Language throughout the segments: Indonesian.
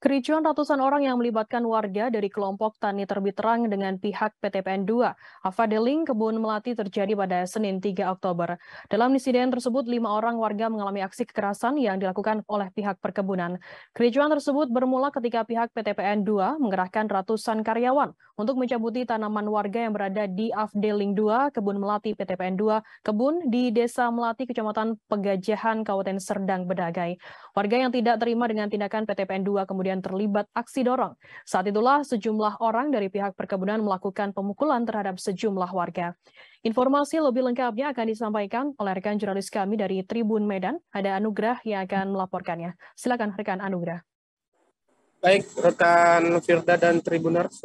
Kericuan ratusan orang yang melibatkan warga dari kelompok Tani Terbit Terang dengan pihak PTPN 2, Avadeling, Kebun Melati terjadi pada Senin 3 Oktober. Dalam insiden tersebut, 5 orang warga mengalami aksi kekerasan yang dilakukan oleh pihak perkebunan. Kericuan tersebut bermula ketika pihak PTPN 2 mengerahkan ratusan karyawan untuk mencabuti tanaman warga yang berada di Avadeling 2, Kebun Melati PTPN 2, kebun di Desa Melati, Kecamatan Pegajahan, Kabupaten Serdang Bedagai. Warga yang tidak terima dengan tindakan PTPN 2 kemudian terlibat aksi dorong. Saat itulah sejumlah orang dari pihak perkebunan melakukan pemukulan terhadap sejumlah warga. Informasi lebih lengkapnya akan disampaikan oleh rekan jurnalis kami dari Tribun Medan, ada Anugrah yang akan melaporkannya. Silakan rekan Anugrah. Baik, rekan Firda dan Tribuners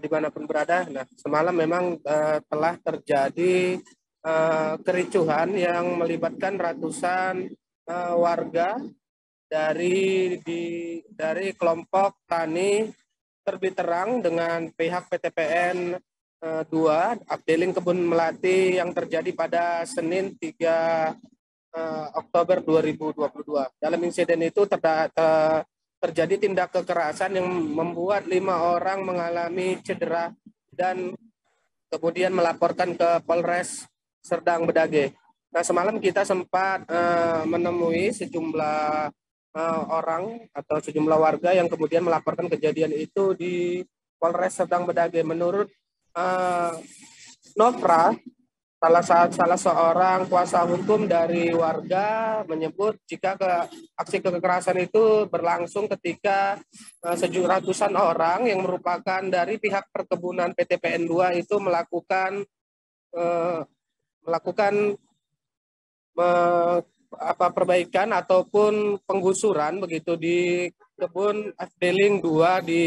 dimanapun berada. Nah, semalam memang telah terjadi kericuhan yang melibatkan ratusan warga dari kelompok Tani Terbit Terang dengan pihak PTPN 2 Avadeling Kebun Melati yang terjadi pada Senin 3 Oktober 2022. Dalam insiden itu terjadi tindak kekerasan yang membuat 5 orang mengalami cedera dan kemudian melaporkan ke Polres Serdang Bedagai. Nah, semalam kita sempat menemui sejumlah orang atau sejumlah warga yang kemudian melaporkan kejadian itu di Polres Serdang Bedagai. Menurut Nopra, salah seorang kuasa hukum dari warga menyebut jika aksi kekerasan itu berlangsung ketika ratusan orang yang merupakan dari pihak perkebunan PTPN 2 itu melakukan perbaikan ataupun penggusuran begitu di kebun Avadeling 2 di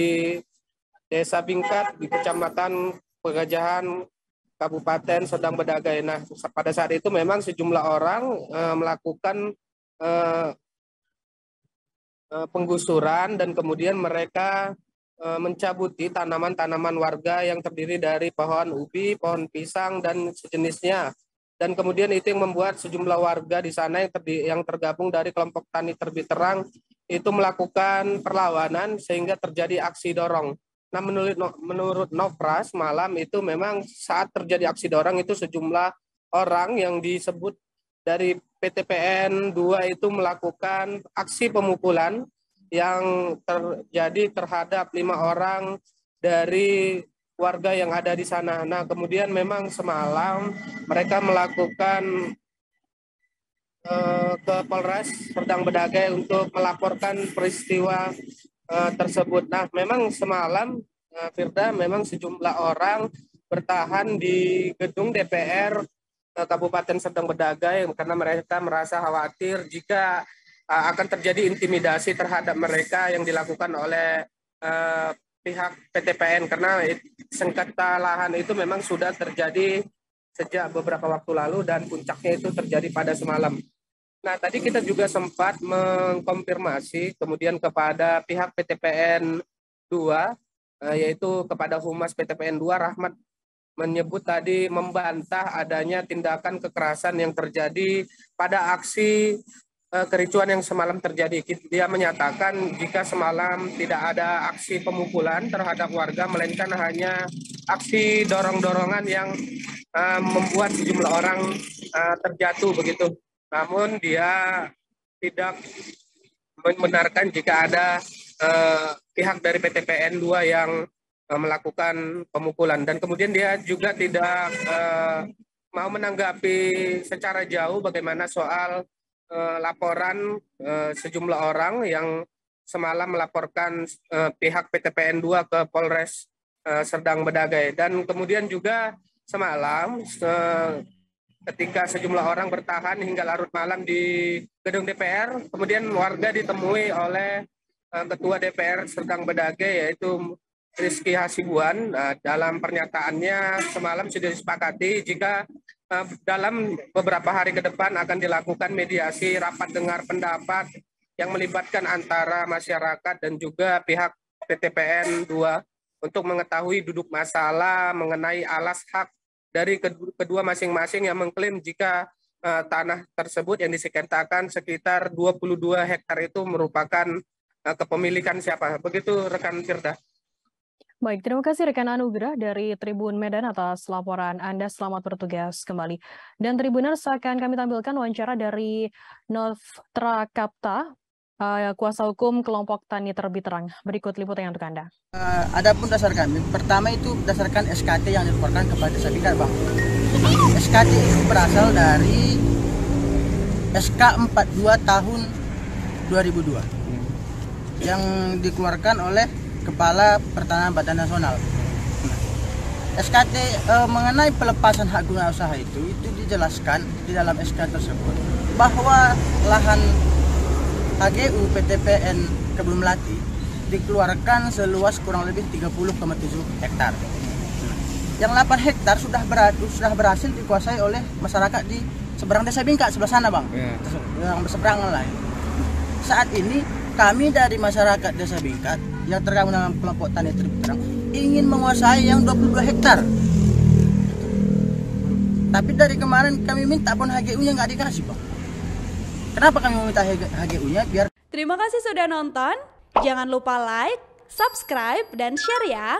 Desa Bingkat di Kecamatan Pegajahan Kabupaten Serdang Bedagai. Nah, pada saat itu memang sejumlah orang melakukan penggusuran dan kemudian mereka mencabuti tanaman-tanaman warga yang terdiri dari pohon ubi, pohon pisang dan sejenisnya. Dan kemudian itu yang membuat sejumlah warga di sana yang tergabung dari kelompok Tani Terbit Terang itu melakukan perlawanan sehingga terjadi aksi dorong. Nah, menurut Nopras malam itu memang saat terjadi aksi dorong itu sejumlah orang yang disebut dari PTPN 2 itu melakukan aksi pemukulan yang terjadi terhadap 5 orang dari warga yang ada di sana. Nah, kemudian memang semalam mereka melakukan ke Polres Serdang Bedagai untuk melaporkan peristiwa tersebut. Nah, memang semalam Firda memang sejumlah orang bertahan di gedung DPR Kabupaten Serdang Bedagai karena mereka merasa khawatir jika akan terjadi intimidasi terhadap mereka yang dilakukan oleh pihak PTPN karena sengketa lahan itu memang sudah terjadi sejak beberapa waktu lalu dan puncaknya itu terjadi pada semalam. Nah, tadi kita juga sempat mengkonfirmasi kemudian kepada pihak PTPN 2 yaitu kepada Humas PTPN 2 Rahmat menyebut tadi membantah adanya tindakan kekerasan yang terjadi pada aksi kericuan yang semalam terjadi. Dia menyatakan jika semalam tidak ada aksi pemukulan terhadap warga, melainkan hanya aksi dorong-dorongan yang membuat sejumlah orang terjatuh begitu. Namun dia tidak membenarkan jika ada pihak dari PTPN 2 yang melakukan pemukulan. Dan kemudian dia juga tidak mau menanggapi secara jauh bagaimana soal laporan sejumlah orang yang semalam melaporkan pihak PTPN 2 ke Polres Serdang Bedagai. Dan kemudian juga semalam ketika sejumlah orang bertahan hingga larut malam di gedung DPR, kemudian warga ditemui oleh Ketua DPR Serdang Bedagai yaitu Rizky Hasibuan. Dalam pernyataannya semalam sudah disepakati jika dalam beberapa hari ke depan akan dilakukan mediasi rapat dengar pendapat yang melibatkan antara masyarakat dan juga pihak PTPN 2 untuk mengetahui duduk masalah mengenai alas hak dari kedua masing-masing yang mengklaim jika tanah tersebut yang disengketakan sekitar 22 hektar itu merupakan kepemilikan siapa. Begitu rekan Firda. Baik, terima kasih rekan Anugrah dari Tribun Medan atas laporan Anda. Selamat bertugas kembali. Dan Tribuners, akan kami tampilkan wawancara dari Novtra Kapta, kuasa hukum kelompok Tani Terbit Terang. Berikut liputan untuk Anda. Adapun dasar kami, pertama itu berdasarkan SKT yang dilaporkan kepada Desa Bingkat, Bang. SKT itu berasal dari SK 42 tahun 2002 yang dikeluarkan oleh Kepala Pertanahan Badan Nasional. SKT mengenai pelepasan hak guna usaha itu dijelaskan di dalam SK tersebut bahwa lahan HGU PTPN Kebun Melati dikeluarkan seluas kurang lebih 30,7 hektar. Yang 8 hektar sudah berhasil dikuasai oleh masyarakat di seberang Desa Bingkat, sebelah sana, Bang. Yang berseberangan lain. Saat ini kami dari masyarakat Desa Bingkat yang tergabung dalam kelompok Tani Terbit Terang ingin menguasai yang 22 hektar. Tapi dari kemarin kami minta pun HGU-nya nggak dikasih, Bang. Kenapa kami meminta HGU-nya? Biar. Terima kasih sudah nonton. Jangan lupa like, subscribe, dan share ya.